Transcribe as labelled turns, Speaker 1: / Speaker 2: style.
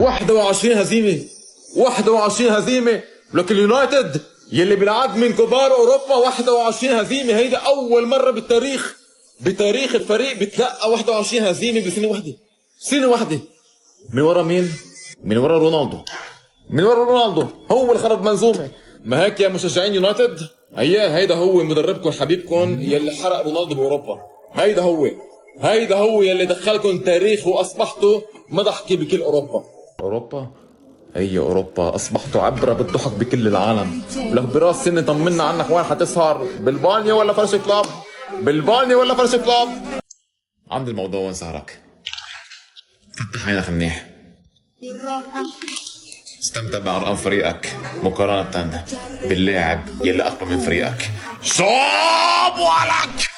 Speaker 1: 21 هزيمة، 21 هزيمة لك اليونايتد يلي بيلعب من كبار اوروبا. 21 هزيمة، هيدا اول مرة بتاريخ الفريق بتلقى 21 هزيمة بسنة واحدة. سنة واحدة. من ورا مين؟ من ورا رونالدو. من ورا رونالدو هو اللي خرب منظومة. ما هيك يا مشجعين يونايتد؟ هيدا هو مدربكم حبيبكم يلي حرق رونالدو باوروبا. هيدا هو يلي دخلكم تاريخ واصبحتوا مضحكة بكل اوروبا. هي اوروبا اصبحتوا عبره بالضحك بكل العالم. لك براس سنه طمنا عنك، وين حتسهر؟ بالبانيو ولا فرش كلاب؟ عند الموضوع وين سهرك؟ فتح عينك منيح، استمتع بارقام فريقك مقارنه باللاعب يلي اقوى من فريقك. صوب ولك.